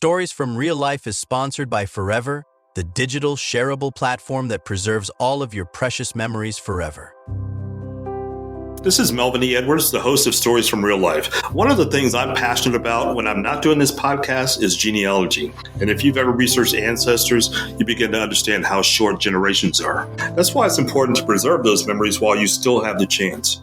Stories from Real Life is sponsored by Forever, the digital shareable platform that preserves all of your precious memories forever. This is Melvin E. Edwards, the host of Stories from Real Life. One of the things I'm passionate about when I'm not doing this podcast is genealogy. And if you've ever researched ancestors, you begin to understand how short generations are. That's why it's important to preserve those memories while you still have the chance.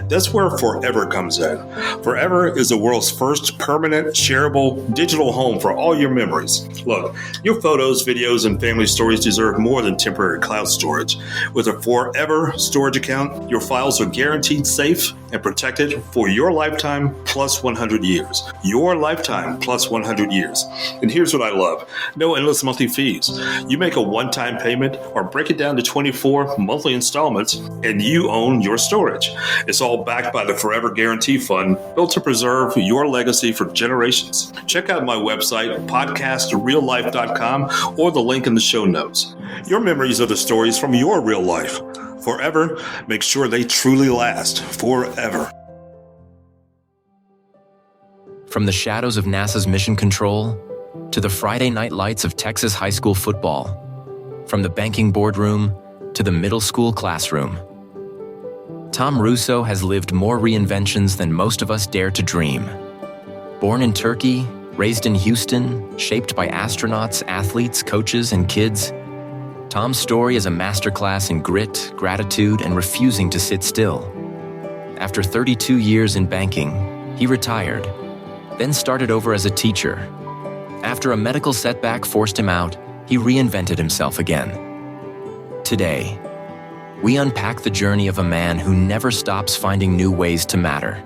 That's where Forever comes in. Forever is the world's first permanent, shareable digital home for all your memories. Look, your photos, videos, and family stories deserve more than temporary cloud storage. With a Forever storage account, your files are guaranteed safe and protected for your lifetime plus 100 years. Your lifetime plus 100 years. And here's what I love. No endless monthly fees. You make a one-time payment or break it down to 24 monthly installments, and you own your storage. It's all backed by the Forever Guarantee Fund, built to preserve your legacy for generations. Check out my website, podcastreallife.com, or the link in the show notes. Your memories are the stories from your real life. Forever, make sure they truly last forever. From the shadows of NASA's Mission Control to the Friday night lights of Texas high school football, from the banking boardroom to the middle school classroom, Tom Russo has lived more reinventions than most of us dare to dream. Born in Turkey, raised in Houston, shaped by astronauts, athletes, coaches, and kids, Tom's story is a masterclass in grit, gratitude, and refusing to sit still. After 32 years in banking, he retired, then started over as a teacher. After a medical setback forced him out, he reinvented himself again. Today, we unpack the journey of a man who never stops finding new ways to matter.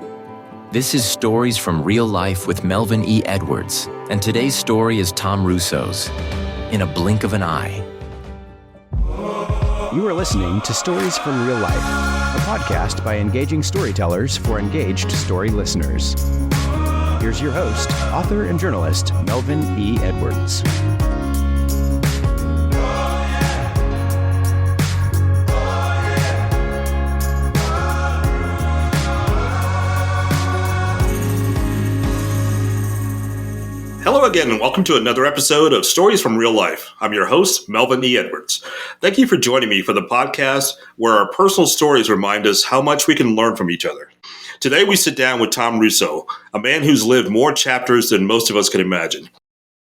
This is Stories from Real Life with Melvin E. Edwards, and today's story is Tom Russo's, In a Blink of an Eye. You are listening to Stories from Real Life, a podcast by engaging storytellers for engaged story listeners. Here's your host, author and journalist, Melvin E. Edwards. Hello again, and welcome to another episode of Stories from Real Life. I'm your host, Melvin E. Edwards. Thank you for joining me for the podcast where our personal stories remind us how much we can learn from each other. Today, we sit down with Tom Russo, a man who's lived more chapters than most of us can imagine.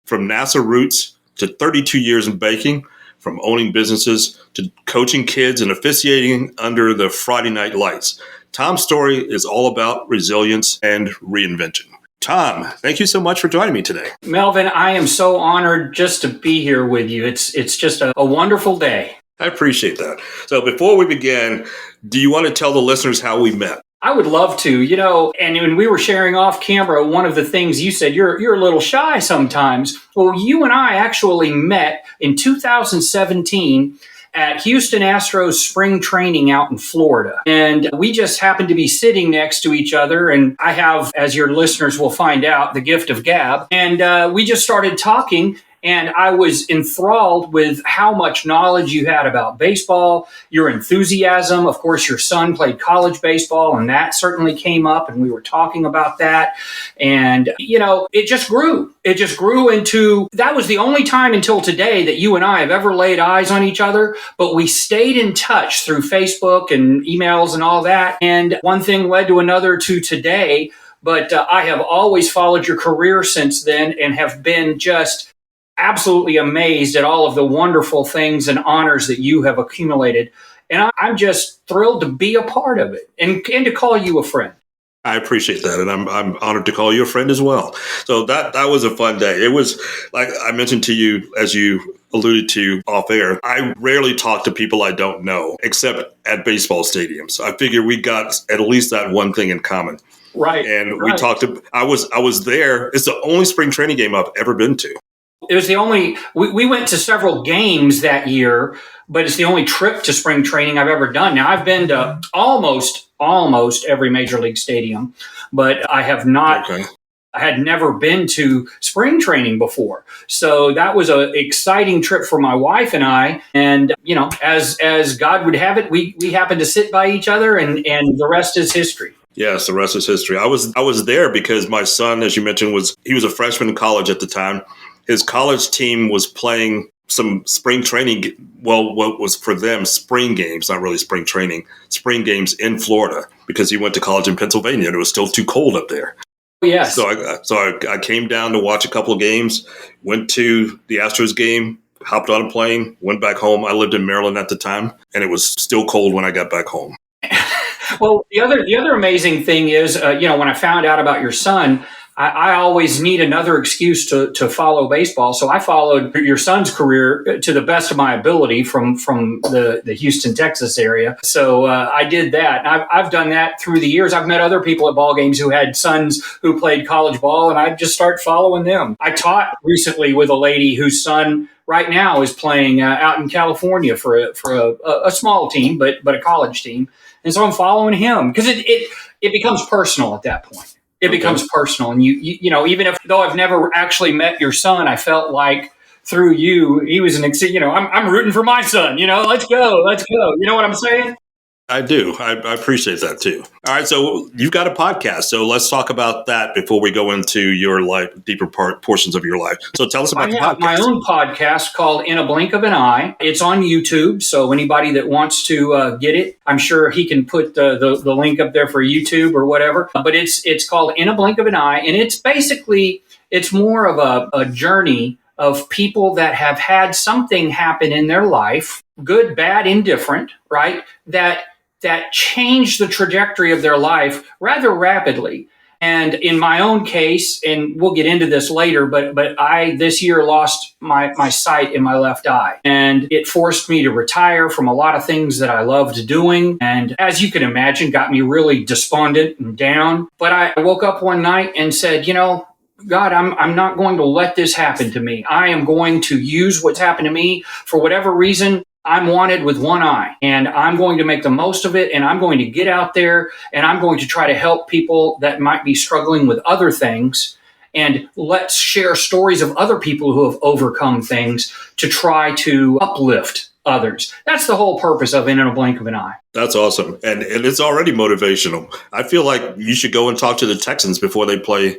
From NASA roots to 32 years in banking, from owning businesses to coaching kids and officiating under the Friday night lights, Tom's story is all about resilience and reinvention. Tom, thank you so much for joining me today. Melvin, I am so honored just to be here with you. It's just a wonderful day. I appreciate that. So before we begin, do you want to tell the listeners how we met? I would love to, and when we were sharing off camera, one of the things you said, you're a little shy sometimes. Well, you and I actually met in 2017 at Houston Astros spring training out in Florida. And we just happened to be sitting next to each other. And I have, as your listeners will find out, the gift of gab. And we just started talking. And I was enthralled with how much knowledge you had about baseball, your enthusiasm. Of course, your son played college baseball, and that certainly came up, and we were talking about that. And, it just grew. It just grew into, that was the only time until today that you and I have ever laid eyes on each other, but we stayed in touch through Facebook and emails and all that. And one thing led to another to today, but I have always followed your career since then and have been just absolutely amazed at all of the wonderful things and honors that you have accumulated. And I'm just thrilled to be a part of it and to call you a friend. I appreciate that. And I'm honored to call you a friend as well. So that was a fun day. It was, like I mentioned to you, as you alluded to off air, I rarely talk to people I don't know, except at baseball stadiums. I figure we got at least that one thing in common. Right. And we talked I was there. It's the only spring training game I've ever been to. It was the only, we went to several games that year, but it's the only trip to spring training I've ever done. Now, I've been to almost every major league stadium, but I have not, I had never been to spring training before. So that was an exciting trip for my wife and I. And, as God would have it, we happened to sit by each other and the rest is history. Yes, the rest is history. I was there because my son, as you mentioned, he was a freshman in college at the time. His college team was playing some spring training. Well, what was for them spring games, not really spring training, spring games in Florida because he went to college in Pennsylvania and it was still too cold up there. Yes. So I came down to watch a couple of games, went to the Astros game, hopped on a plane, went back home. I lived in Maryland at the time, and it was still cold when I got back home. Well, the other amazing thing is, when I found out about your son, I always need another excuse to follow baseball. So I followed your son's career to the best of my ability from the Houston, Texas area. So I did that. And I've done that through the years. I've met other people at ball games who had sons who played college ball, and I just start following them. I taught recently with a lady whose son right now is playing out in California for a small team, but a college team. And so I'm following him because it becomes personal at that point. It becomes personal. And you know, even though I've never actually met your son, I felt like through you, he was I'm rooting for my son, let's go. You know what I'm saying? I do. I appreciate that too. All right. So you've got a podcast. So let's talk about that before we go into your life, deeper portions of your life. So tell us about the podcast. I have my own podcast called In a Blink of an Eye. It's on YouTube. So anybody that wants to get it, I'm sure he can put the link up there for YouTube or whatever. But it's called In a Blink of an Eye. And it's more of a journey of people that have had something happen in their life, good, bad, indifferent, right? That changed the trajectory of their life rather rapidly. And in my own case, and we'll get into this later, but I this year lost my sight in my left eye. And it forced me to retire from a lot of things that I loved doing. And as you can imagine, got me really despondent and down. But I woke up one night and said, God, I'm not going to let this happen to me. I am going to use what's happened to me for whatever reason. I'm wanted with one eye, and I'm going to make the most of it, and I'm going to get out there, and I'm going to try to help people that might be struggling with other things, and let's share stories of other people who have overcome things to try to uplift others. That's the whole purpose of In a Blink of an Eye. That's awesome. And it's already motivational. I feel like you should go and talk to the Texans before they play.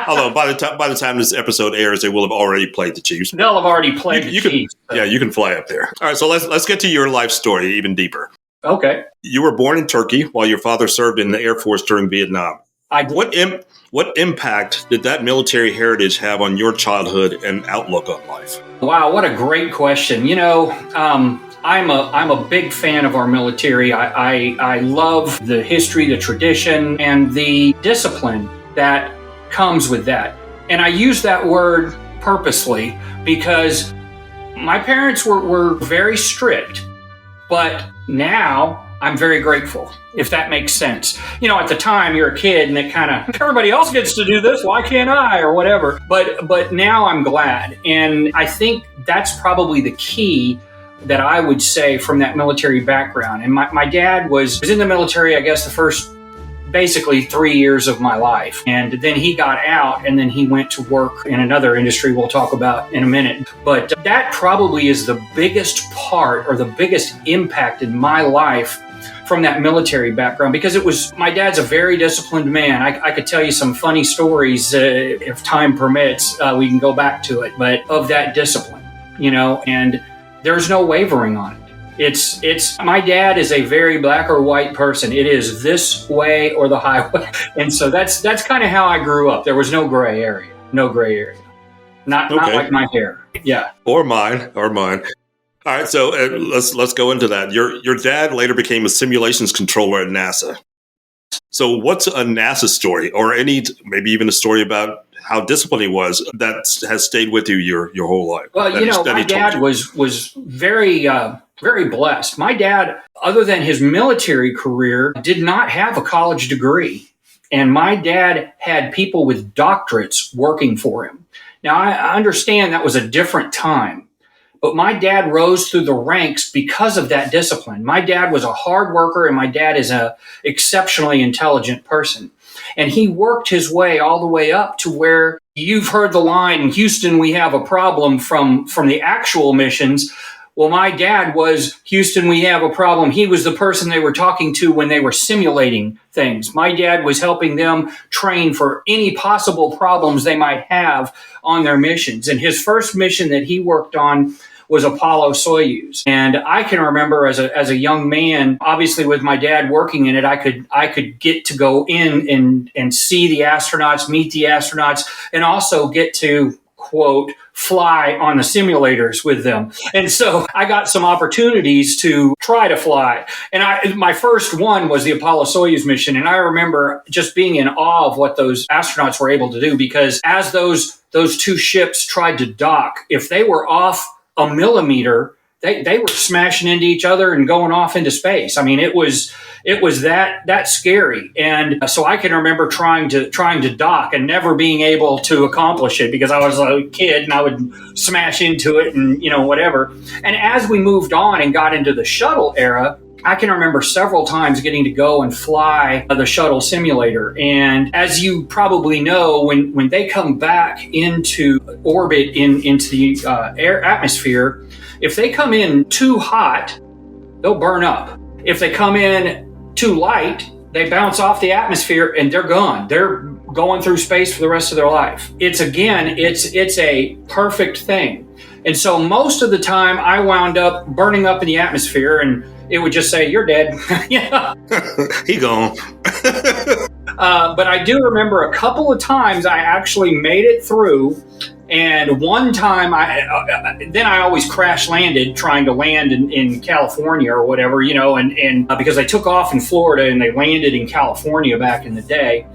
Although by the time this episode airs, they will have already played the Chiefs. They'll have already played the Chiefs. Yeah, you can fly up there. All right, so let's get to your life story even deeper. Okay. You were born in Turkey while your father served in the Air Force during Vietnam. What impact did that military heritage have on your childhood and outlook on life? Wow, what a great question. I'm a big fan of our military. I love the history, the tradition, and the discipline that comes with that. And I use that word purposely because my parents were very strict, but now I'm very grateful, if that makes sense. At the time you're a kid and it kind of, everybody else gets to do this, why can't I, or whatever. But now I'm glad. And I think that's probably the key that I would say from that military background. And my dad was in the military, I guess, the first basically 3 years of my life. And then he got out and then he went to work in another industry we'll talk about in a minute. But that probably is the biggest part or the biggest impact in my life from that military background, because my dad's a very disciplined man. I could tell you some funny stories if time permits. We can go back to it, but of that discipline, and there's no wavering on it. It's my dad is a very black or white person. It is this way or the highway. And so that's kind of how I grew up. There was no gray area. Not like my hair. Yeah. Or mine. All right, so let's go into that. Your dad later became a simulations controller at NASA. So what's a NASA story, or maybe even a story about how disciplined he was that has stayed with you your whole life? Well, my dad was very very blessed. My dad, other than his military career, did not have a college degree, and my dad had people with doctorates working for him. Now I understand that was a different time. But my dad rose through the ranks because of that discipline. My dad was a hard worker, and my dad is an exceptionally intelligent person. And he worked his way all the way up to where you've heard the line, in Houston, we have a problem from the actual missions. Well, my dad was, Houston, we have a problem. He was the person they were talking to when they were simulating things. My dad was helping them train for any possible problems they might have on their missions. And his first mission that he worked on was Apollo-Soyuz. And I can remember as a young man, obviously with my dad working in it, I could get to go in and see the astronauts, meet the astronauts, and also get to, quote, fly on the simulators with them. And so I got some opportunities to try to fly. And my first one was the Apollo-Soyuz mission. And I remember just being in awe of what those astronauts were able to do, because as those two ships tried to dock, if they were off a millimeter, they were smashing into each other and going off into space. I mean, it was that scary. And so I can remember trying to dock and never being able to accomplish it because I was a kid and I would smash into it and, whatever. And as we moved on and got into the shuttle era, I can remember several times getting to go and fly the shuttle simulator. And as you probably know, when they come back into orbit into the air atmosphere, if they come in too hot, they'll burn up. If they come in too light, they bounce off the atmosphere and they're gone. They're going through space for the rest of their life. It's a perfect thing. And so most of the time I wound up burning up in the atmosphere and it would just say, "You're dead." He gone. But I do remember a couple of times I actually made it through. And one time I always crash landed trying to land in California or whatever, and because I took off in Florida and they landed in California back in the day.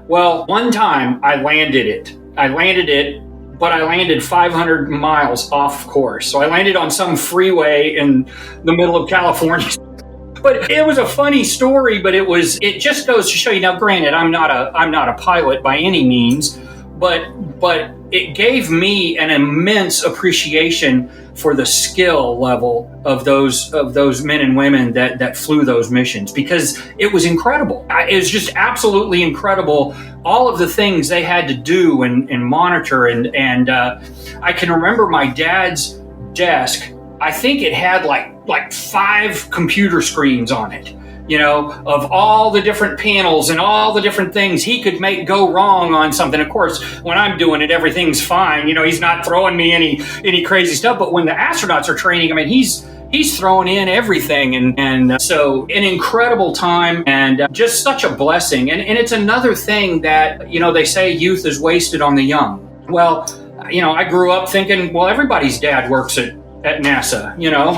Well, one time I landed it, but I landed 500 miles off course. So I landed on some freeway in the middle of California. But it was a funny story, but it just goes to show you. Now, granted, I'm not a pilot by any means, but it gave me an immense appreciation for the skill level of those men and women that flew those missions, because it was incredible. It was just absolutely incredible, all of the things they had to do and monitor. And I can remember my dad's desk, I think it had like 5 computer screens on it, of all the different panels and all the different things he could make go wrong on something. Of course, when I'm doing it, everything's fine. He's not throwing me any crazy stuff. But when the astronauts are training, I mean, he's throwing in everything. And so an incredible time and just such a blessing. And it's another thing that, they say youth is wasted on the young. Well, I grew up thinking, well, everybody's dad works at NASA,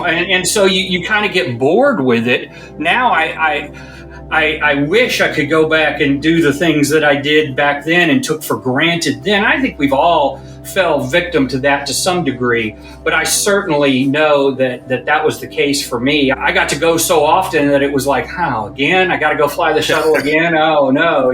and so you kind of get bored with it. Now I wish I could go back and do the things that I did back then and took for granted then. I think we've all fell victim to that to some degree, but I certainly know that was the case for me. I got to go so often that it was like, how again? I got to go fly the shuttle again? Oh no,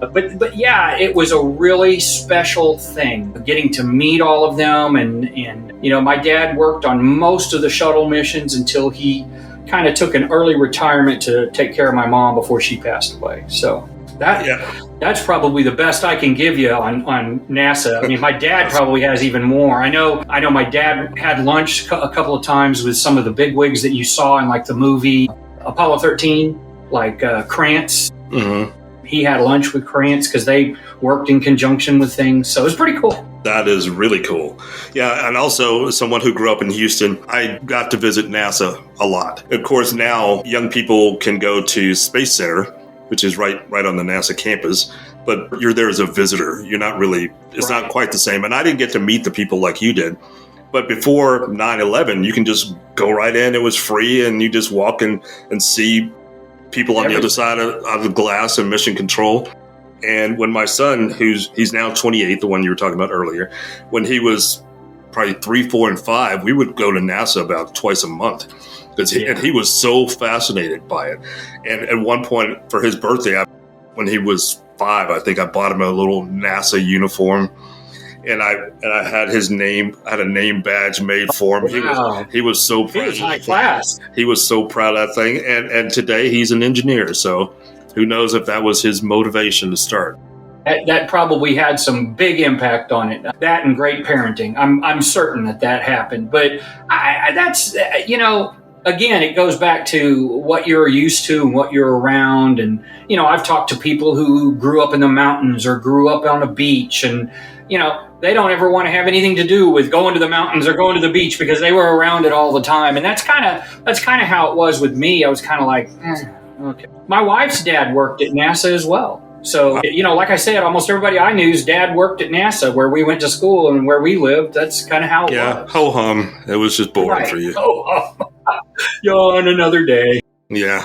But yeah, it was a really special thing, getting to meet all of them, and my dad worked on most of the shuttle missions until he kind of took an early retirement to take care of my mom before she passed away. So that's probably the best I can give you on NASA. I mean, my dad probably has even more. I know my dad had lunch a couple of times with some of the bigwigs that you saw in like the movie Apollo 13, like Krantz. Mm-hmm. He had lunch with Krantz because they worked in conjunction with things. So it was pretty cool. That is really cool. Yeah, and also someone who grew up in Houston, I got to visit NASA a lot. Of course, now young people can go to Space Center, which is right on the NASA campus, but you're there as a visitor. You're not really, it's not quite the same. And I didn't get to meet the people like you did. But before 9/11, you can just go right in. It was free, and you just walk in and see people on the other side of the glass and mission control. And when my son, he's now 28, the one you were talking about earlier, when he was probably 3, 4, and 5, we would go to NASA about twice a month. And he was so fascinated by it. And at one point for his birthday, when he was 5, I think I bought him a little NASA uniform. And I had his name. I had a name badge made for him. Wow. He was so proud. He was high class. He was so proud of that thing. And today he's an engineer. So who knows if that was his motivation to start. That probably had some big impact on it. That and great parenting. I'm certain that happened. But that's, again, it goes back to what you're used to and what you're around. And, I've talked to people who grew up in the mountains or grew up on a beach, and, they don't ever want to have anything to do with going to the mountains or going to the beach because they were around it all the time. And that's kind of how it was with me. I was kind of like, okay. My wife's dad worked at NASA as well. So, like I said, almost everybody I knew's dad worked at NASA, where we went to school and where we lived. That's kind of how it was. Yeah, ho-hum. It was just boring for you. Ho-hum. Yawn another day. Yeah.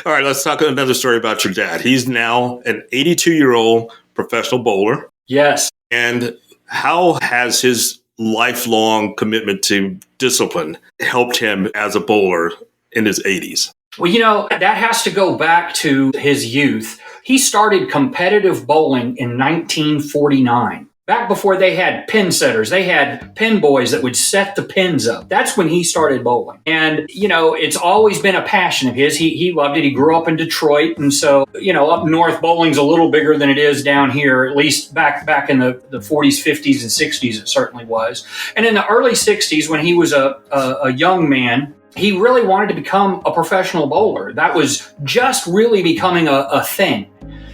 All right, let's talk another story about your dad. He's now an 82-year-old professional bowler. Yes. And how has his lifelong commitment to discipline helped him as a bowler in his 80s? Well, that has to go back to his youth. He started competitive bowling in 1949. Back before they had pin setters, they had pin boys that would set the pins up. That's when he started bowling. And, it's always been a passion of his. He loved it. He grew up in Detroit. And so, up north, bowling's a little bigger than it is down here, at least back in the 40s, 50s, and 60s, it certainly was. And in the early 60s, when he was a young man, he really wanted to become a professional bowler. That was just really becoming a thing.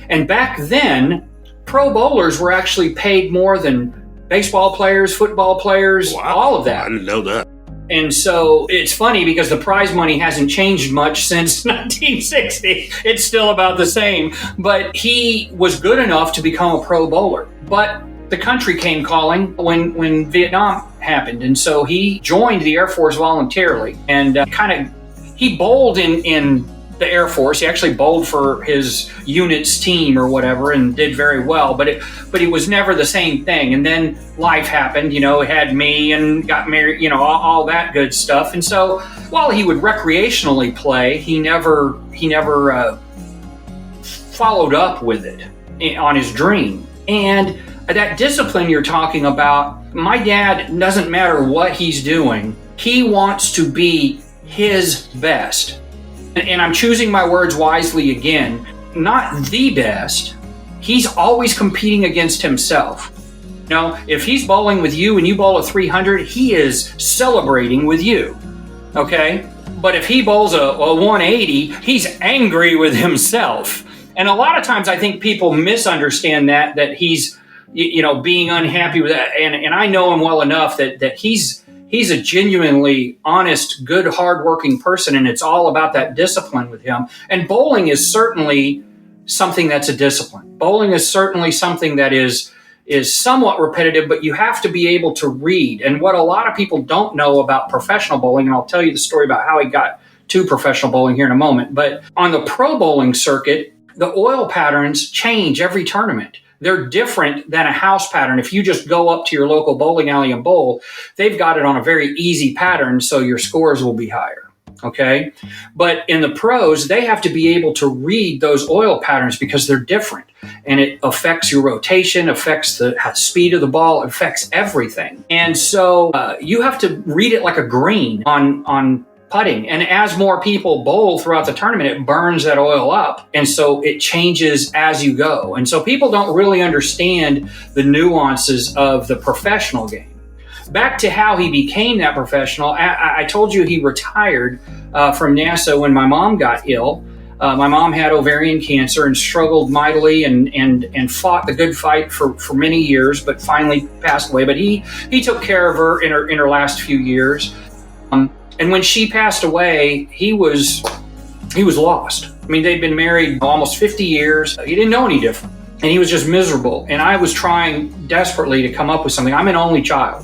And back then, pro bowlers were actually paid more than baseball players, football players, all of that. I didn't know that. And so it's funny because the prize money hasn't changed much since 1960. It's still about the same. But he was good enough to become a pro bowler. But the country came calling when Vietnam happened. And so he joined the Air Force voluntarily and he bowled in the Air Force. He actually bowled for his unit's team or whatever and did very well, but it was never the same thing. And then life happened, it had me and got married, all that good stuff. And so while he would recreationally play, he never followed up with it on his dream. And that discipline you're talking about, my dad, doesn't matter what he's doing, he wants to be his best. And I'm choosing my words wisely again, not the best. He's always competing against himself. If he's bowling with you and you bowl a 300, he is celebrating with you, okay? But if he bowls a 180, he's angry with himself. And a lot of times I think people misunderstand that he's, being unhappy with that. And I know him well enough that he's a genuinely honest, good, hardworking person, and it's all about that discipline with him. And bowling is certainly something that's a discipline. Bowling is certainly something that is somewhat repetitive, but you have to be able to read. And what a lot of people don't know about professional bowling, and I'll tell you the story about how he got to professional bowling here in a moment, but on the pro bowling circuit, the oil patterns change every tournament. They're different than a house pattern. If you just go up to your local bowling alley and bowl, they've got it on a very easy pattern, so your scores will be higher, okay? But in the pros, they have to be able to read those oil patterns because they're different, and it affects your rotation, affects the speed of the ball, affects everything. And so you have to read it like a green on putting. And as more people bowl throughout the tournament, it burns that oil up. And so it changes as you go. And so people don't really understand the nuances of the professional game. Back to how he became that professional, I told you he retired from NASA when my mom got ill. My mom had ovarian cancer and struggled mightily and fought the good fight for many years, but finally passed away. But he took care of her in her last few years. And when she passed away, he was lost. I mean, they'd been married almost 50 years. He didn't know any different. And he was just miserable. And I was trying desperately to come up with something. I'm an only child.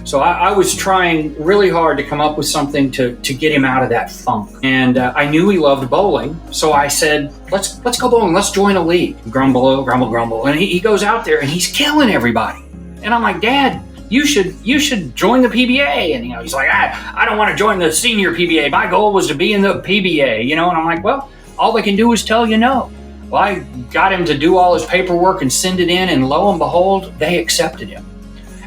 So I was trying really hard to come up with something to get him out of that funk. And I knew he loved bowling. So I said, let's go bowling. Let's join a league. Grumble, grumble, grumble. And he goes out there and he's killing everybody. And I'm like, Dad, you should join the PBA. And he's like, I don't want to join the senior PBA. My goal was to be in the PBA, And I'm like, well, all they can do is tell you no. Well, I got him to do all his paperwork and send it in, and lo and behold, they accepted him.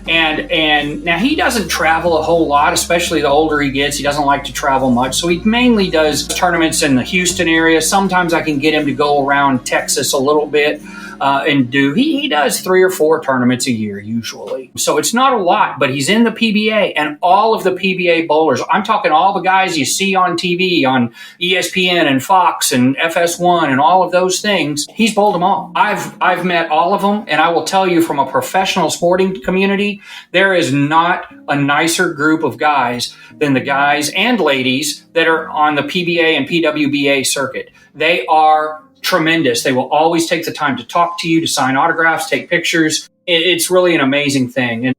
And now he doesn't travel a whole lot, especially the older he gets. He doesn't like to travel much. So he mainly does tournaments in the Houston area. Sometimes I can get him to go around Texas a little bit. and do. He does 3 or 4 tournaments a year usually. So it's not a lot, but he's in the PBA, and all of the PBA bowlers, I'm talking all the guys you see on TV, on ESPN and Fox and FS1 and all of those things, he's bowled them all. I've met all of them, and I will tell you from a professional sporting community, there is not a nicer group of guys than the guys and ladies that are on the PBA and PWBA circuit. They are tremendous. They will always take the time to talk to you, to sign autographs, take pictures. It's really an amazing thing. And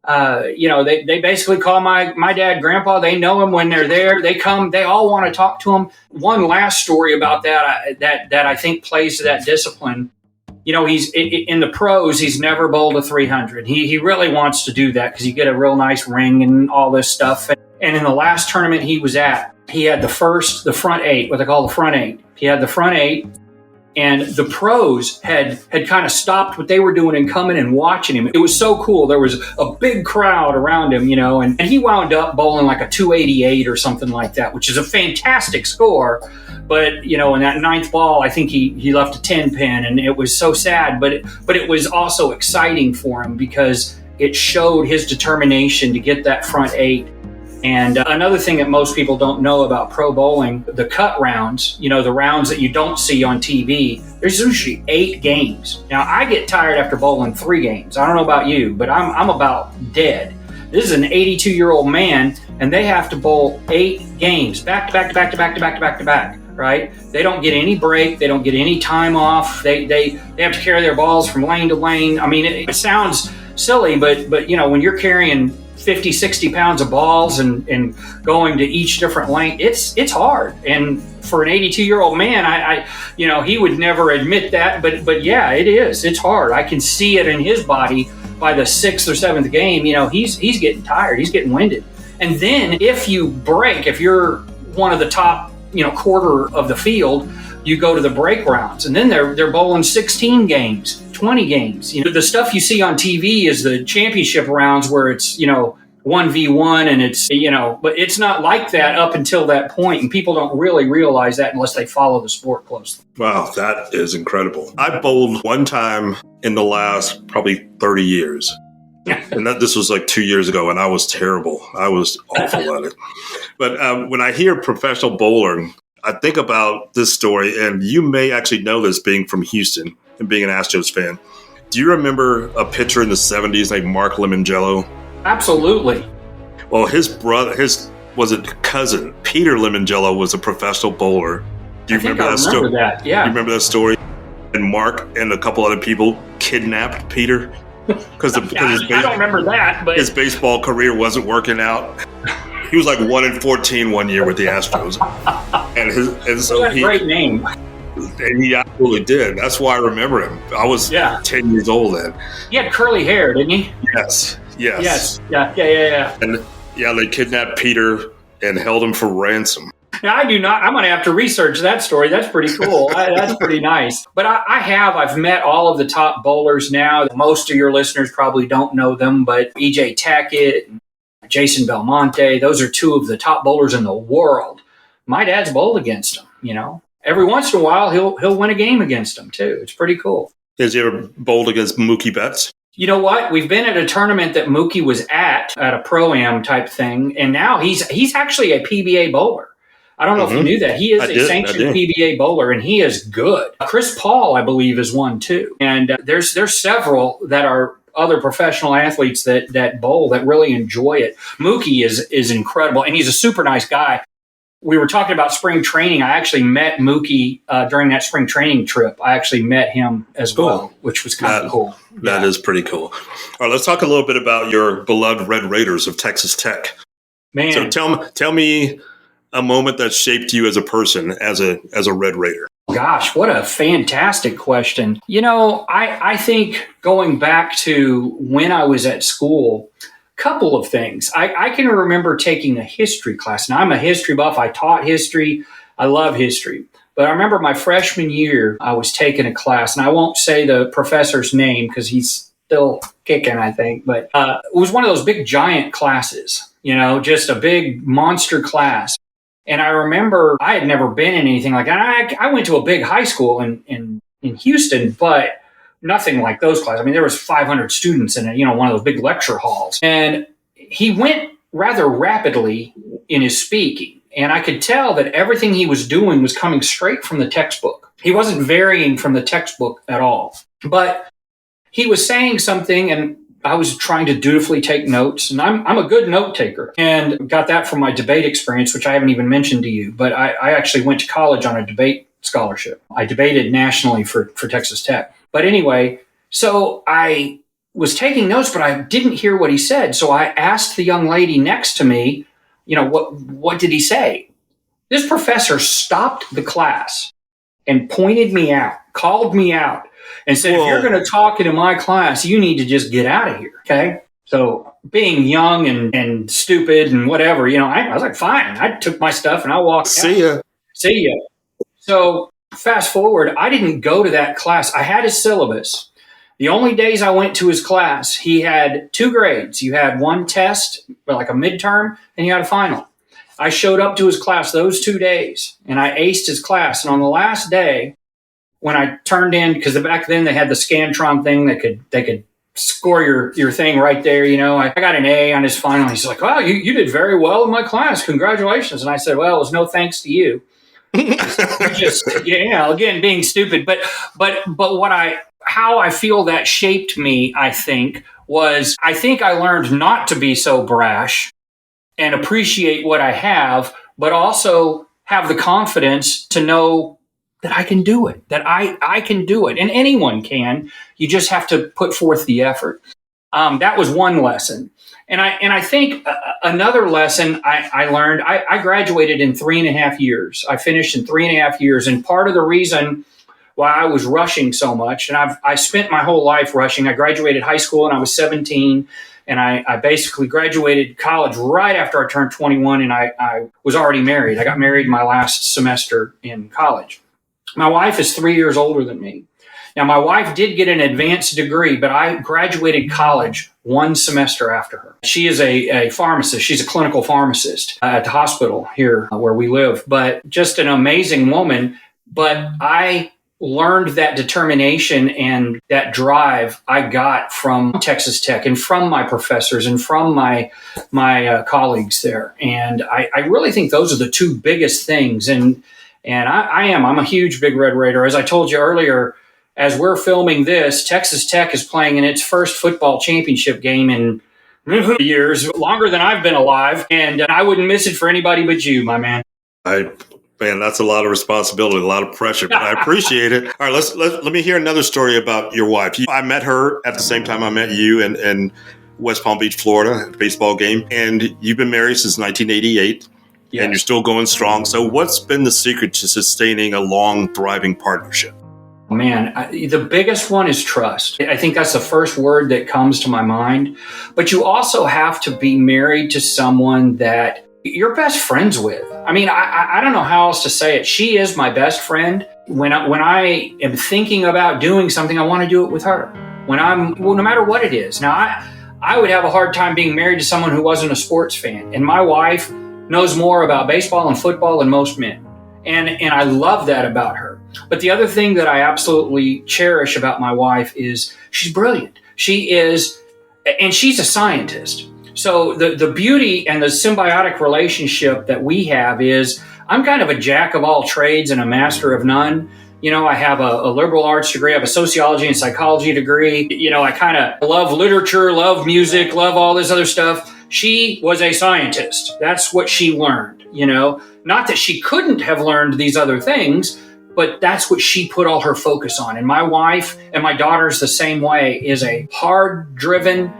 they basically call my dad Grandpa. They know him when they're there. They come. They all want to talk to him. One last story about that I think plays to that discipline. He's in the pros. He's never bowled a 300. He really wants to do that because you get a real nice ring and all this stuff. And in the last tournament he was at, he had the front 8, what they call the front 8. He had the front 8. And the pros had kind of stopped what they were doing and coming and watching him. It was so cool. There was a big crowd around him, and he wound up bowling like a 288 or something like that, which is a fantastic score. But, in that 9th ball, I think he left a 10 pin, and it was so sad. But it was also exciting for him because it showed his determination to get that front 8. And another thing that most people don't know about pro bowling, the cut rounds, the rounds that you don't see on TV, there's usually 8 games. Now, I get tired after bowling 3 games. I don't know about you, but I'm about dead. This is an 82-year-old man, and they have to bowl 8 games, back to back to back to back to back to back to back, right? They don't get any break. They don't get any time off. They have to carry their balls from lane to lane. I mean, it sounds silly, but when you're carrying 50, 60 pounds of balls and going to each different lane, it's hard. And for an 82-year-old man, I he would never admit that, but yeah, it is. It's hard. I can see it in his body by the 6th or 7th game. He's getting tired. He's getting winded. And then if you're one of the top, quarter of the field, you go to the break rounds, and then they're bowling 16 games, 20 games. The stuff you see on TV is the championship rounds where it's 1v1, and it's but it's not like that up until that point, and people don't really realize that unless they follow the sport closely. Wow, that is incredible. I bowled one time in the last probably 30 years. And this was like 2 years ago, and I was terrible. I was awful at it. But when I hear professional bowler, I think about this story, and you may actually know this being from Houston and being an Astros fan. Do you remember a pitcher in the 70s named Mark Lemongello? Absolutely. Well, his cousin, Peter Lemongello, was a professional bowler. Do you remember that story? That, yeah. You remember that story? And Mark and a couple other people kidnapped Peter? Because I don't remember that, but his baseball career wasn't working out. He was like 1-14 one year with the Astros, and so he great name. And he absolutely did. That's why I remember him. I was 10 years old then. He had curly hair, didn't he? Yes. Yeah. And they kidnapped Peter and held him for ransom. Now, I do not. I'm going to have to research that story. That's pretty cool. That's pretty nice. But I've met all of the top bowlers now. Most of your listeners probably don't know them, but E.J. Tackett, Jason Belmonte, those are 2 of the top bowlers in the world. My dad's bowled against them, Every once in a while, he'll win a game against them, too. It's pretty cool. Has he ever bowled against Mookie Betts? You know what? We've been at a tournament that Mookie was at a Pro-Am type thing, and now he's actually a PBA bowler. I don't know if you knew that. He is a sanctioned PBA bowler, and he is good. Chris Paul, I believe, is one, too. And there's several that are other professional athletes that bowl that really enjoy it. Mookie is incredible, and he's a super nice guy. We were talking about spring training. I actually met Mookie during that spring training trip. I actually met him as well, which was kind of cool. That is pretty cool. All right, let's talk a little bit about your beloved Red Raiders of Texas Tech. Man, so tell me a moment that shaped you as a person, as a Red Raider. Gosh, what a fantastic question. I think going back to when I was at school, couple of things. I can remember taking a history class. Now, I'm a history buff. I taught history. I love history. But I remember my freshman year, I was taking a class, and I won't say the professor's name because he's still kicking, I think. But it was one of those big giant classes, just a big monster class. And I remember I had never been in anything like that. I went to a big high school in in Houston, but nothing like those classes. I mean, there was 500 students in it, one of those big lecture halls. And he went rather rapidly in his speaking. And I could tell that everything he was doing was coming straight from the textbook. He wasn't varying from the textbook at all. But he was saying something, and I was trying to dutifully take notes. And I'm a good note taker, and got that from my debate experience, which I haven't even mentioned to you. But I actually went to college on a debate scholarship. I debated nationally for Texas Tech. But anyway, so I was taking notes, but I didn't hear what he said. So I asked the young lady next to me, what did he say? This professor stopped the class and pointed me out, called me out, and said, If you're going to talk into my class, you need to just get out of here. Okay. So being young and stupid and whatever, I was like, fine. I took my stuff and I walked out. See ya. So fast forward, I didn't go to that class. I had his syllabus. The only days I went to his class, he had 2 grades. You had one test, like a midterm, and you had a final. I showed up to his class those 2 days, and I aced his class. And on the last day, when I turned in, because back then they had the Scantron thing that could score your thing right there, I got an A on his final. He's like, "Wow, you did very well in my class. Congratulations." And I said, "Well, it was no thanks to you." Again, being stupid. But how I feel that shaped me, I think I learned not to be so brash and appreciate what I have, but also have the confidence to know that I can do it, that I can do it. And anyone can. You just have to put forth the effort. That was one lesson. And I think another lesson I learned, I graduated in 3.5 years. I finished in 3.5 years. And part of the reason why I was rushing so much, and I spent my whole life rushing. I graduated high school and I was 17, and I basically graduated college right after I turned 21, and I was already married. I got married my last semester in college. My wife is 3 years older than me. Now, my wife did get an advanced degree, but I graduated college 1 semester after her. She is a pharmacist. She's a clinical pharmacist at the hospital here where we live, but just an amazing woman. But I learned that determination and that drive I got from Texas Tech and from my professors and from my colleagues there. And I really think those are the 2 biggest things. And I'm a huge Big Red Raider. As I told you earlier, as we're filming this, Texas Tech is playing in its first football championship game in years, longer than I've been alive. And I wouldn't miss it for anybody but you, my man. Man, that's a lot of responsibility, a lot of pressure, but I appreciate it. All right, let me hear another story about your wife. I met her at the same time I met you in West Palm Beach, Florida, at a baseball game. And you've been married since 1988, yes. And you're still going strong. So what's been the secret to sustaining a long, thriving partnership? Man, the biggest one is trust. I think that's the first word that comes to my mind. But you also have to be married to someone that you're best friends with. I mean, I don't know how else to say it. She is my best friend. When I am thinking about doing something, I want to do it with her. No matter what it is. Now, I would have a hard time being married to someone who wasn't a sports fan. And my wife knows more about baseball and football than most men. And I love that about her. But the other thing that I absolutely cherish about my wife is she's brilliant. She's a scientist. So the beauty and the symbiotic relationship that we have is I'm kind of a jack of all trades and a master of none. I have a liberal arts degree. I have a sociology and psychology degree. I kind of love literature, love music, love all this other stuff. She was a scientist. That's what she learned, Not that she couldn't have learned these other things, but that's what she put all her focus on. And my wife and my daughter's the same way, is a hard-driven,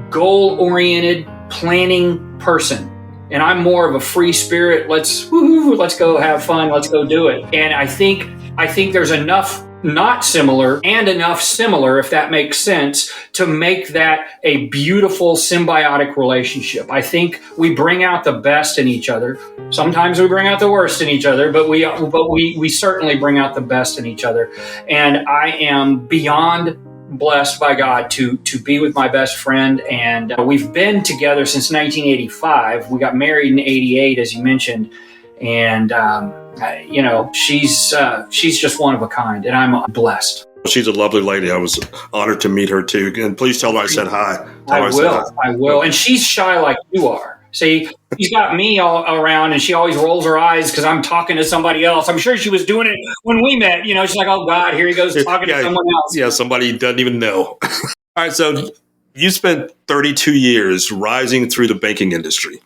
goal-oriented, planning person. And I'm more of a free spirit. Let's go have fun. Let's go do it. And I think there's enough not similar and enough similar, if that makes sense, to make that a beautiful symbiotic relationship. I think we bring out the best in each other. Sometimes we bring out the worst in each other, but we certainly bring out the best in each other. And I am beyond blessed by God to be with my best friend. And we've been together since 1985. We got married in 88, as you mentioned. And, she's just one of a kind, and I'm blessed. She's a lovely lady. I was honored to meet her too. And please tell her I said hi. I will. And she's shy like you are. See, she's got me all around, and she always rolls her eyes because I'm talking to somebody else. I'm sure she was doing it when we met. She's like, oh, God, here he goes talking to someone else. Yeah, somebody doesn't even know. All right, so you spent 32 years rising through the banking industry.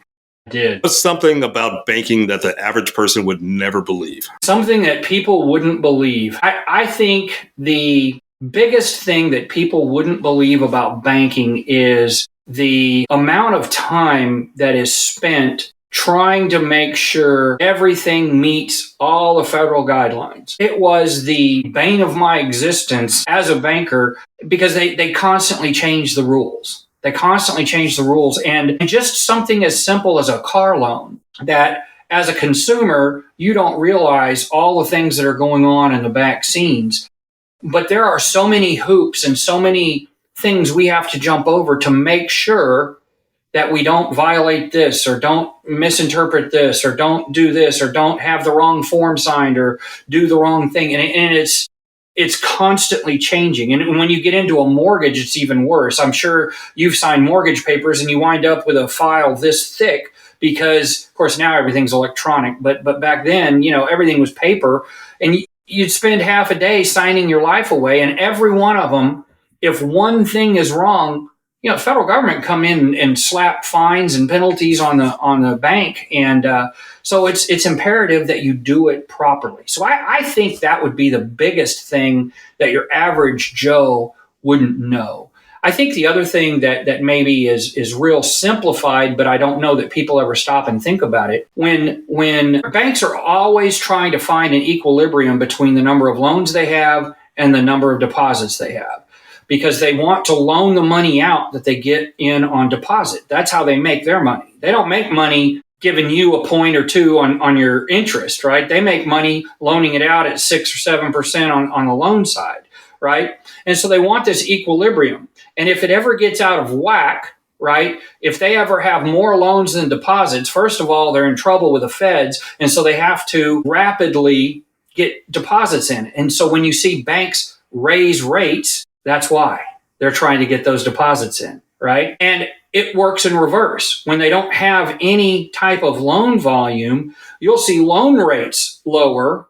I did. What's something about banking that the average person would never believe? Something that people wouldn't believe. I think the biggest thing that people wouldn't believe about banking is the amount of time that is spent trying to make sure everything meets all the federal guidelines. It was the bane of my existence as a banker because they constantly change the rules. They constantly change the rules. And just something as simple as a car loan that as a consumer, you don't realize all the things that are going on in the back scenes. But there are so many hoops and so many things we have to jump over to make sure that we don't violate this or don't misinterpret this or don't do this or don't have the wrong form signed or do the wrong thing. And it's constantly changing. And when you get into a mortgage, it's even worse. I'm sure you've signed mortgage papers and you wind up with a file this thick because, of course, now everything's electronic. But back then, everything was paper. And you'd spend half a day signing your life away. And every one of them, if one thing is wrong, the federal government come in and slap fines and penalties on the bank. And so it's imperative that you do it properly. So I think that would be the biggest thing that your average Joe wouldn't know. I think the other thing that maybe is real simplified, but I don't know that people ever stop and think about it. When banks are always trying to find an equilibrium between the number of loans they have and the number of deposits they have, because they want to loan the money out that they get in on deposit. That's how they make their money. They don't make money giving you a point or two on your interest, right? They make money loaning it out at 6 or 7% on the loan side, right? And so they want this equilibrium. And if it ever gets out of whack, right, if they ever have more loans than deposits, first of all, they're in trouble with the feds. And so they have to rapidly get deposits in. And so when you see banks raise rates, that's why they're trying to get those deposits in, right? And it works in reverse. When they don't have any type of loan volume, you'll see loan rates lower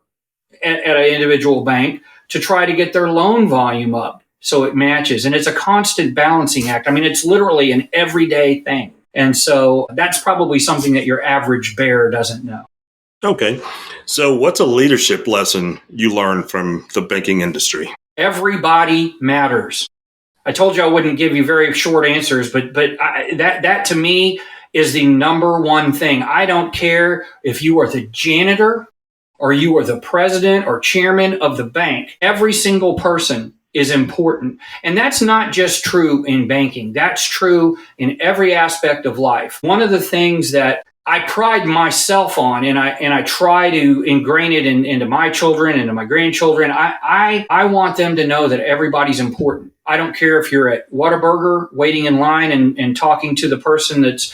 at an individual bank to try to get their loan volume up so it matches. And it's a constant balancing act. I mean, it's literally an everyday thing. And so that's probably something that your average bear doesn't know. Okay. So what's a leadership lesson you learned from the banking industry? Everybody matters. I told you I wouldn't give you very short answers, but that to me is the number one thing. I don't care if you are the janitor or you are the president or chairman of the bank. Every single person is important. And that's not just true in banking. That's true in every aspect of life. One of the things that I pride myself on, and I try to ingrain it into my children and to my grandchildren. I want them to know that everybody's important. I don't care if you're at Whataburger waiting in line and talking to the person that's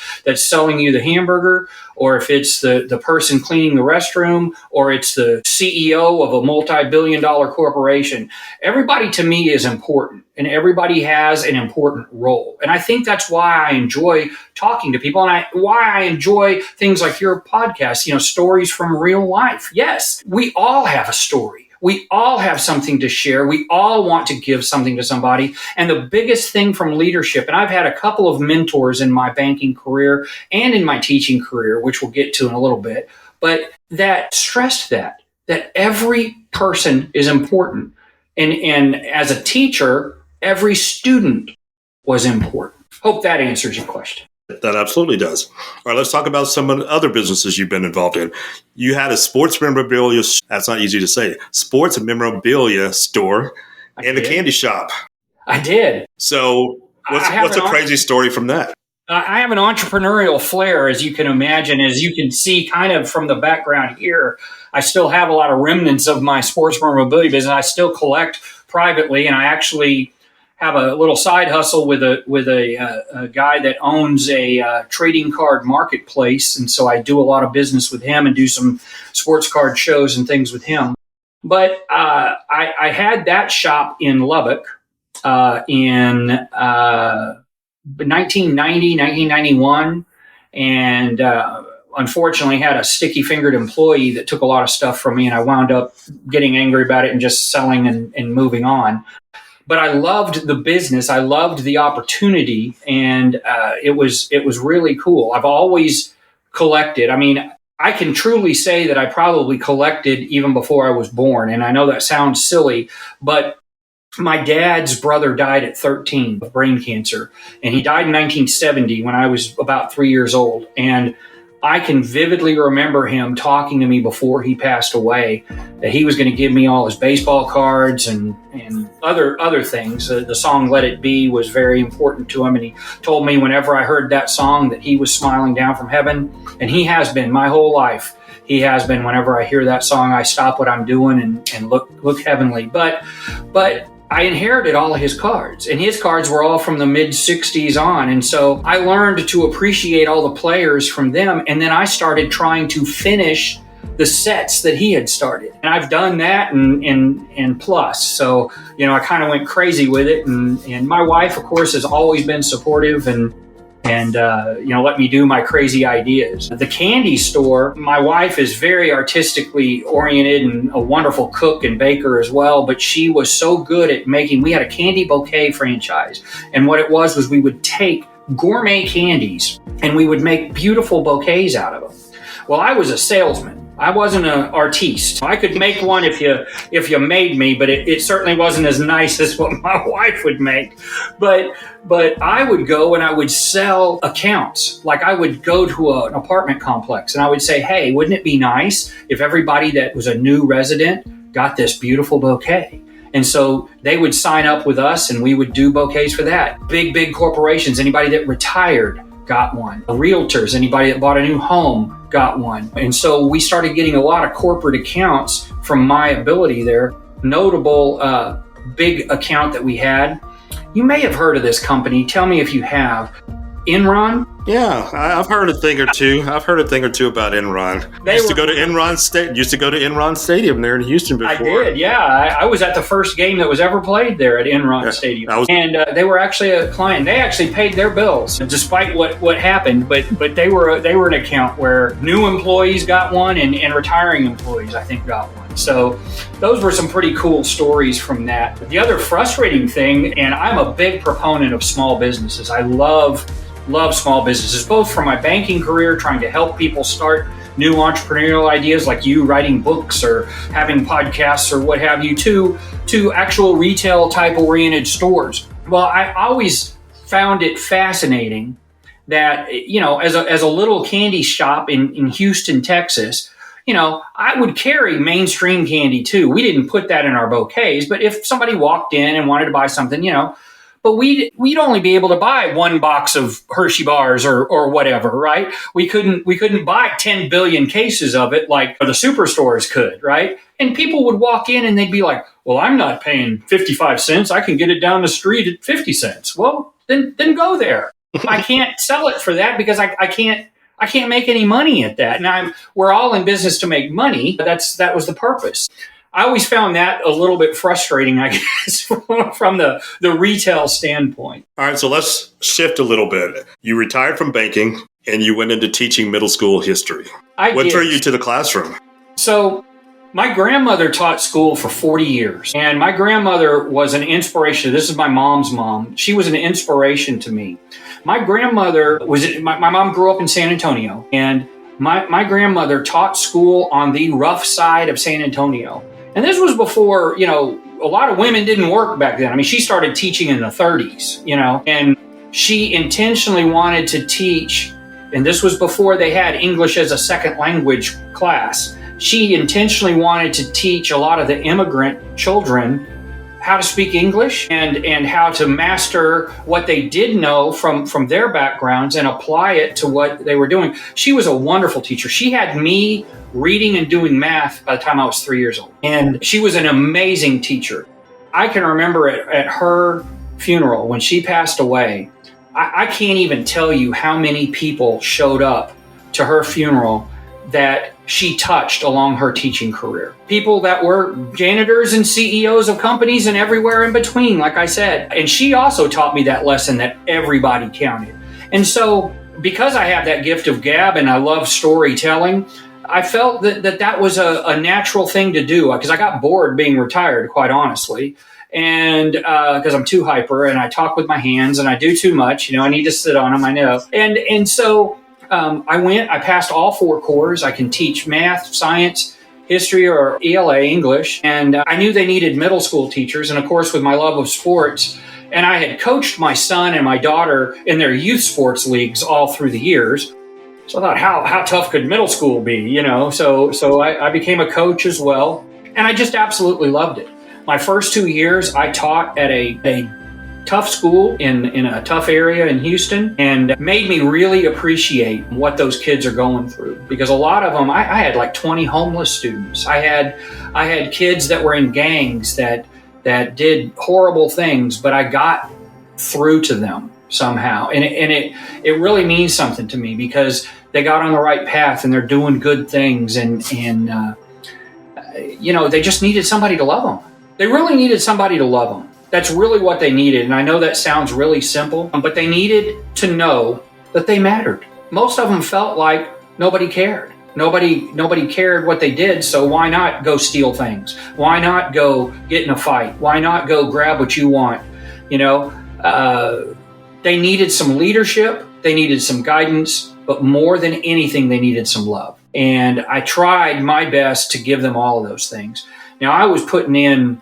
selling you the hamburger, or if it's the person cleaning the restroom, or it's the CEO of a multi-billion-dollar corporation. Everybody to me is important, and everybody has an important role. And I think that's why I enjoy talking to people, and why I enjoy things like your podcast, stories from real life. Yes, we all have a story. We all have something to share. We all want to give something to somebody. And the biggest thing from leadership, and I've had a couple of mentors in my banking career and in my teaching career, which we'll get to in a little bit, but that stressed that every person is important. And as a teacher, every student was important. Hope that answers your question. That absolutely does. All right, let's talk about some of the other businesses you've been involved in. You had a sports memorabilia, that's not easy to say, sports memorabilia store and a candy shop. I did. So what's a crazy story from that? I have an entrepreneurial flair, as you can imagine, as you can see kind of from the background here. I still have a lot of remnants of my sports memorabilia business. I still collect privately, and I actually have a little side hustle with a guy that owns a trading card marketplace, and so I do a lot of business with him and do some sports card shows and things with him. But I had that shop in Lubbock in 1990, 1991, and unfortunately had a sticky-fingered employee that took a lot of stuff from me, and I wound up getting angry about it and just selling and moving on. But I loved the business. I loved the opportunity, and it was really cool. I've always collected. I mean, I can truly say that I probably collected even before I was born, and I know that sounds silly, but my dad's brother died at 13 of brain cancer, and he died in 1970 when I was about 3 years old. And I can vividly remember him talking to me before he passed away that he was going to give me all his baseball cards and other things. The song Let It Be was very important to him, and he told me whenever I heard that song that he was smiling down from heaven, and he has been my whole life. He has been. Whenever I hear that song, I stop what I'm doing and look heavenly. But I inherited all of his cards, and his cards were all from the mid-'60s on. And so I learned to appreciate all the players from them. And then I started trying to finish the sets that he had started. And I've done that and plus. So, I kind of went crazy with it. And my wife, of course, has always been supportive and let me do my crazy ideas. The candy store, my wife is very artistically oriented and a wonderful cook and baker as well, but she was so good at we had a candy bouquet franchise. And what it was we would take gourmet candies and we would make beautiful bouquets out of them. Well, I was a salesman. I wasn't an artiste. I could make one if you made me, but it certainly wasn't as nice as what my wife would make. But I would go and I would sell accounts. Like I would go to an apartment complex and I would say, hey, wouldn't it be nice if everybody that was a new resident got this beautiful bouquet? And so they would sign up with us and we would do bouquets for that. Big corporations, anybody that retired got one. Realtors, anybody that bought a new home got one. And so we started getting a lot of corporate accounts from my ability there. Notable big account that we had. You may have heard of this company. Tell me if you have. Enron? Yeah, I've heard a thing or two. I've heard a thing or two about Enron. Used to go to Enron Stadium there in Houston before. I did, yeah. I was at the first game that was ever played there at Enron Stadium. And they were actually a client. They actually paid their bills despite what happened. But they were an account where new employees got one and retiring employees, I think, got one. So those were some pretty cool stories from that. The other frustrating thing, and I'm a big proponent of small businesses. I love small businesses, both from my banking career, trying to help people start new entrepreneurial ideas like you writing books or having podcasts or what have you, to actual retail type oriented stores. Well, I always found it fascinating that, as a little candy shop in Houston, Texas, I would carry mainstream candy too. We didn't put that in our bouquets, but if somebody walked in and wanted to buy something, but we'd only be able to buy one box of Hershey bars or whatever, right? We couldn't buy 10 billion cases of it like the superstores could, right? And people would walk in and they'd be like, well, I'm not paying 55 cents. I can get it down the street at 50 cents. Well, then go there. I can't sell it for that because I can't make any money at that. Now we're all in business to make money. That was the purpose. I always found that a little bit frustrating, I guess, from the retail standpoint. All right, so let's shift a little bit. You retired from banking and you went into teaching middle school history. What drew you to the classroom? So my grandmother taught school for 40 years, and my grandmother was an inspiration. This is my mom's mom. She was an inspiration to me. My grandmother my mom grew up in San Antonio, and my grandmother taught school on the rough side of San Antonio. And this was before, a lot of women didn't work back then. I mean, she started teaching in the 30s, and she intentionally wanted to teach, and this was before they had English as a second language class. She intentionally wanted to teach a lot of the immigrant children how to speak English and how to master what they did know from their backgrounds and apply it to what they were doing. She was a wonderful teacher. She had me reading and doing math by the time I was 3 years old. And she was an amazing teacher. I can remember at her funeral, when she passed away, I can't even tell you how many people showed up to her funeral that she touched along her teaching career. People that were janitors and CEOs of companies and everywhere in between, like I said. And she also taught me that lesson that everybody counted. And so because I have that gift of gab and I love storytelling, I felt that was a natural thing to do, because I got bored being retired, quite honestly. And because I'm too hyper and I talk with my hands and I do too much, I need to sit on them, I know. And so I passed all 4 cores. I can teach math, science, history, or ELA, English. And I knew they needed middle school teachers. And of course, with my love of sports, and I had coached my son and my daughter in their youth sports leagues all through the years. So I thought, how tough could middle school be, So I became a coach as well. And I just absolutely loved it. My first 2 years, I taught at a tough school in a tough area in Houston, and made me really appreciate what those kids are going through. Because a lot of them, I had like 20 homeless students. I had kids that were in gangs that did horrible things, but I got through to them somehow. And it really means something to me, because they got on the right path and they're doing good things. And they just needed somebody to love them. They really needed somebody to love them. That's really what they needed. And I know that sounds really simple, but they needed to know that they mattered. Most of them felt like nobody cared. Nobody cared what they did, so why not go steal things? Why not go get in a fight? Why not go grab what you want? They needed some leadership, they needed some guidance, but more than anything, they needed some love. And I tried my best to give them all of those things. Now, I was putting in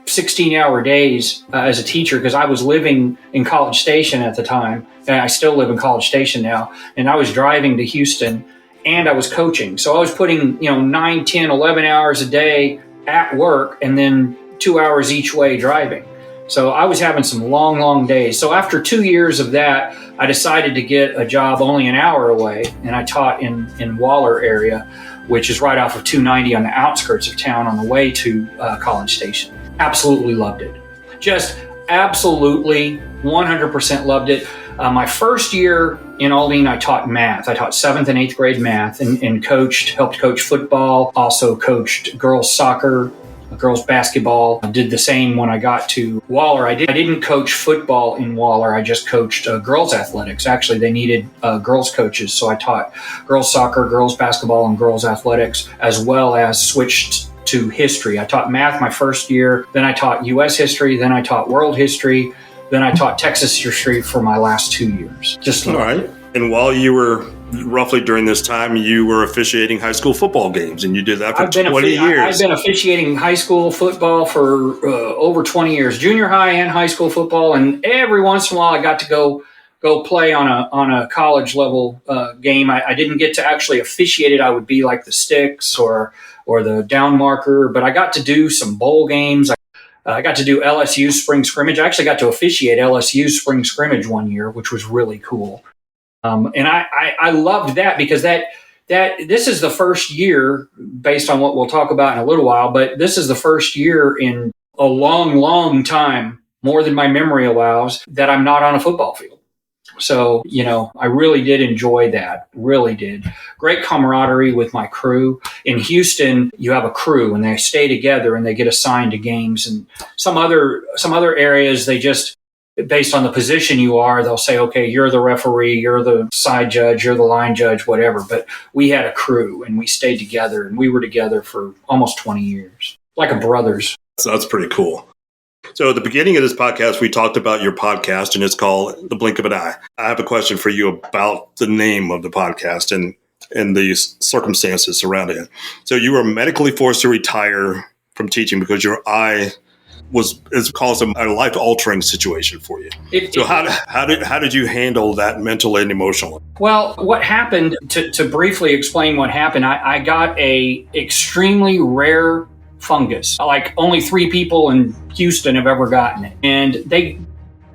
16-hour days as a teacher, because I was living in College Station at the time, and I still live in College Station now, and I was driving to Houston, and I was coaching. So I was putting 9, 10, 11 hours a day at work, and then 2 hours each way driving. So I was having some long, long days. So after 2 years of that, I decided to get a job only an hour away, and I taught in Waller area, which is right off of 290 on the outskirts of town on the way to College Station. Absolutely loved it. Just absolutely 100% loved it. My first year in Aldine, I taught math. I taught 7th and 8th grade math and helped coach football, also coached girls soccer, girls basketball. I did the same when I got to Waller. I didn't coach football in Waller. I just coached girls athletics. Actually, they needed girls coaches. So I taught girls soccer, girls basketball, and girls athletics, as well as switched to history. I taught math my first year, then I taught U.S. history, then I taught world history, then I taught Texas history for my last 2 years. All right. And while you were roughly during this time, you were officiating high school football games, and you did that for 20 years. I've been officiating high school football for over 20 years, junior high and high school football, and every once in a while I got to go play on a college level game. I didn't get to actually officiate it. I would be like the sticks or the down marker, but I got to do some bowl games. I got to do LSU spring scrimmage. I actually got to officiate LSU spring scrimmage one year, which was really cool. And I loved that, because that this is the first year, based on what we'll talk about in a little while, but this is the first year in a long, long time, more than my memory allows, that I'm not on a football field. So, I really did enjoy that. Really did. Great camaraderie with my crew. In Houston, you have a crew and they stay together and they get assigned to games. And some other areas, they just, based on the position you are, they'll say, okay, you're the referee, you're the side judge, you're the line judge, whatever. But we had a crew and we stayed together, and we were together for almost 20 years, like a brothers. So that's pretty cool. So at the beginning of this podcast, we talked about your podcast, and it's called The Blink of an Eye. I have a question for you about the name of the podcast and the circumstances surrounding it. So you were medically forced to retire from teaching because your eye it's caused a life-altering situation for you. How did you handle that mentally and emotionally? Well, what happened, to briefly explain what happened, I got a extremely rare fungus. Like only 3 people in Houston have ever gotten it. And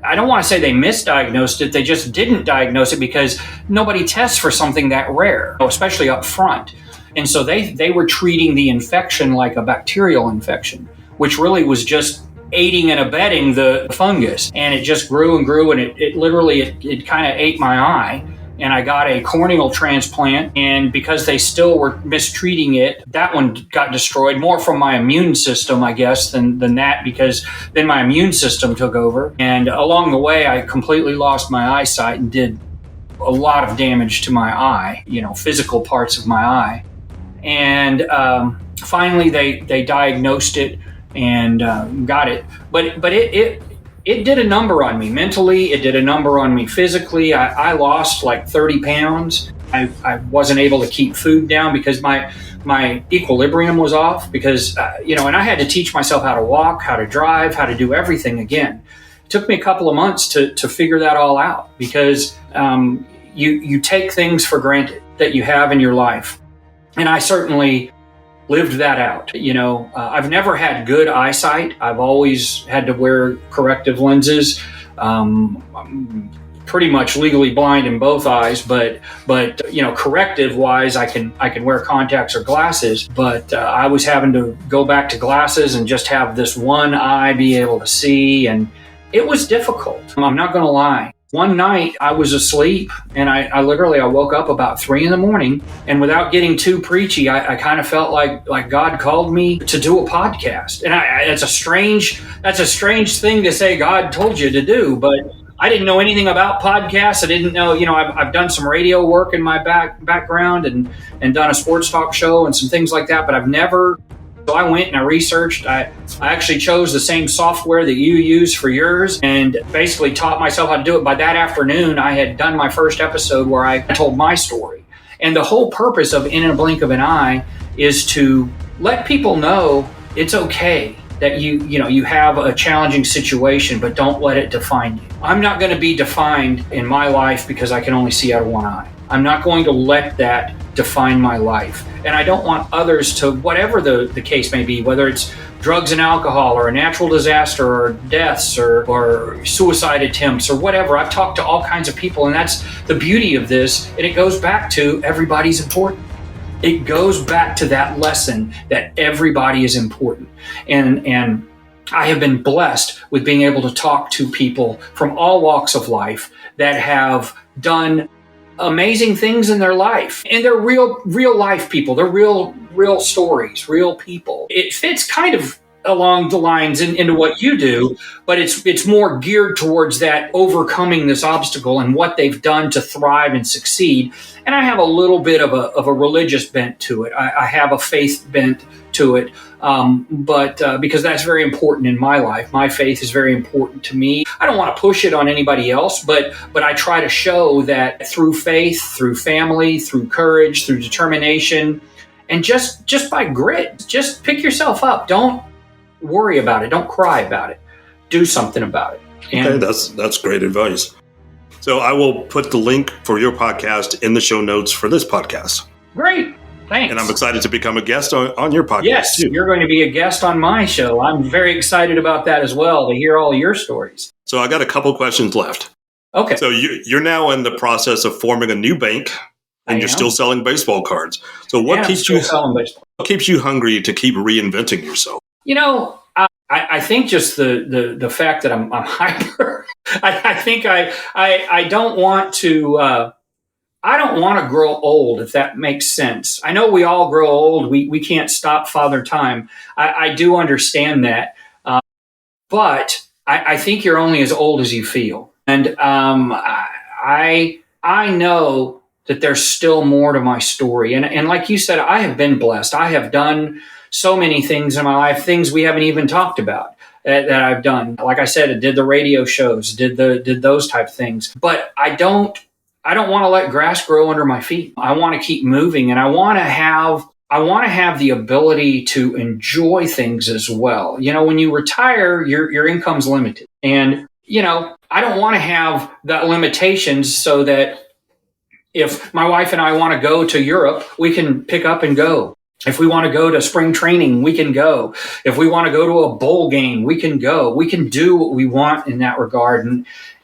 I don't want to say they misdiagnosed it, they just didn't diagnose it because nobody tests for something that rare, especially up front. And so they were treating the infection like a bacterial infection, which really was just aiding and abetting the fungus. And it just grew and grew, and it literally kind of ate my eye. And I got a corneal transplant, and because they still were mistreating it, that one got destroyed, more from my immune system, I guess, than that, because then my immune system took over. And along the way, I completely lost my eyesight and did a lot of damage to my eye, physical parts of my eye. And finally, they diagnosed it and got it. But it did a number on me mentally. It did a number on me physically. I lost like 30 pounds. I wasn't able to keep food down because my equilibrium was off, because, and I had to teach myself how to walk, how to drive, how to do everything again. It took me a couple of months to figure that all out, because you take things for granted that you have in your life. And I certainly lived that out. I've never had good eyesight. I've always had to wear corrective lenses. I'm pretty much legally blind in both eyes, but corrective wise, I can wear contacts or glasses. But I was having to go back to glasses and just have this one eye be able to see, and it was difficult. I'm not going to lie. One night I was asleep, and I literally woke up about 3 a.m, and without getting too preachy, I kind of felt like God called me to do a podcast. And that's a strange thing to say God told you to do, but I didn't know anything about podcasts. I didn't know, I've done some radio work in my background and done a sports talk show and some things like that, but I've never. So I went and I researched. I actually chose the same software that you use for yours, and basically taught myself how to do it. By that afternoon, I had done my first episode where I told my story. And the whole purpose of In a Blink of an Eye is to let people know it's okay that you have a challenging situation, but don't let it define you. I'm not going to be defined in my life because I can only see out of one eye. I'm not going to let that define my life. And I don't want others to, whatever the case may be, whether it's drugs and alcohol or a natural disaster or deaths or suicide attempts or whatever. I've talked to all kinds of people, and that's the beauty of this. And it goes back to everybody's important. It goes back to that lesson that everybody is important. And I have been blessed with being able to talk to people from all walks of life that have done amazing things in their life. And they're real life people. They're real stories, real people. It fits kind of along the lines into what you do, but it's more geared towards that overcoming this obstacle and what they've done to thrive and succeed. And I have a little bit of a religious bent to it. I have a faith bent to it, but because that's very important in my life. My faith is very important to me. I don't want to push it on anybody else, but I try to show that through faith, through family, through courage, through determination, and just by grit, just pick yourself up. Don't worry about it. Don't cry about it. Do something about it. And okay, that's great advice. So I will put the link for your podcast in the show notes for this podcast. Great. Thanks. And I'm excited to become a guest on your podcast. Yes, too. You're going to be a guest on my show. I'm very excited about that as well, to hear all your stories. So I got a couple questions left. Okay. So you're now in the process of forming a new bank, and you're still selling baseball cards. So what keeps you hungry to keep reinventing yourself? I think just the fact that I'm hyper. I think I don't want to. I don't want to grow old, if that makes sense. I know we all grow old. We can't stop Father Time. I do understand that, but I think you're only as old as you feel. And I know that there's still more to my story. And like you said, I have been blessed. I have done so many things in my life, things we haven't even talked about that I've done. Like I said, I did the radio shows, did those type of things. But I don't want to let grass grow under my feet. I want to keep moving, and I want to have the ability to enjoy things as well. When you retire, your income's limited. And, I don't want to have that limitations so that if my wife and I want to go to Europe, we can pick up and go. If we want to go to spring training, we can go. If we want to go to a bowl game, we can go. We can do what we want in that regard.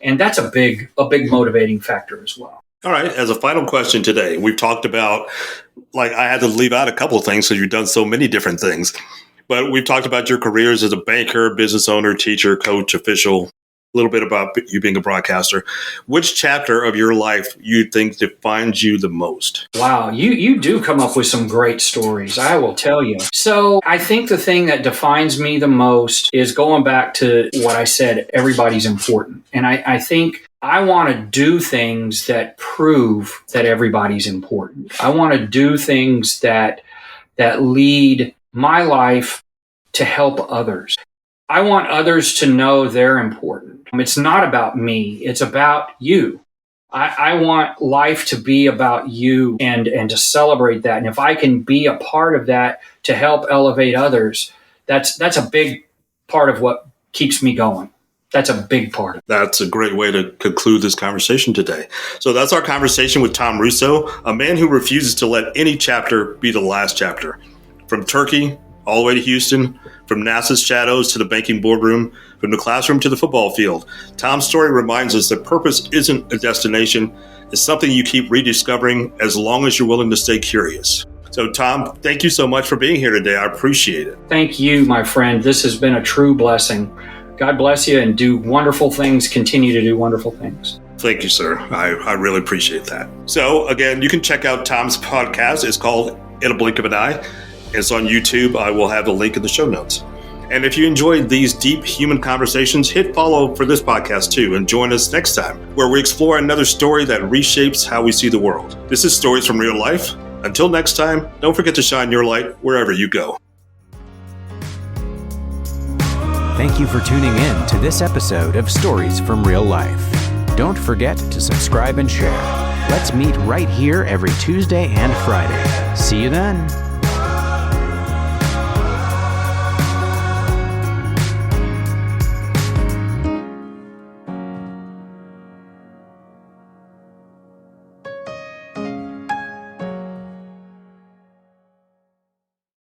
And that's a big motivating factor as well. All right. As a final question today, we've talked about, I had to leave out a couple of things because you've done so many different things. But we've talked about your careers as a banker, business owner, teacher, coach, official, a little bit about you being a broadcaster. Which chapter of your life you think defines you the most? Wow, you do come up with some great stories, I will tell you. So I think the thing that defines me the most is going back to what I said, everybody's important. And I think I want to do things that prove that everybody's important. I want to do things that lead my life to help others. I want others to know they're important. It's not about me. It's about you. I want life to be about you and to celebrate that. And if I can be a part of that to help elevate others, that's a big part of what keeps me going. That's a big part. That's a great way to conclude this conversation today. So that's our conversation with Tom Russo, a man who refuses to let any chapter be the last chapter. From Turkey all the way to Houston, from NASA's shadows to the banking boardroom, from the classroom to the football field, Tom's story reminds us that purpose isn't a destination. It's something you keep rediscovering as long as you're willing to stay curious. So, Tom, thank you so much for being here today. I appreciate it. Thank you, my friend. This has been a true blessing. God bless you and do wonderful things. Continue to do wonderful things. Thank you, sir. I really appreciate that. So, again, you can check out Tom's podcast. It's called In a Blink of an Eye. It's on YouTube. I will have the link in the show notes. And if you enjoyed these deep human conversations, hit follow for this podcast too, and join us next time where we explore another story that reshapes how we see the world. This is Stories from Real Life. Until next time, don't forget to shine your light wherever you go. Thank you for tuning in to this episode of Stories from Real Life. Don't forget to subscribe and share. Let's meet right here every Tuesday and Friday. See you then.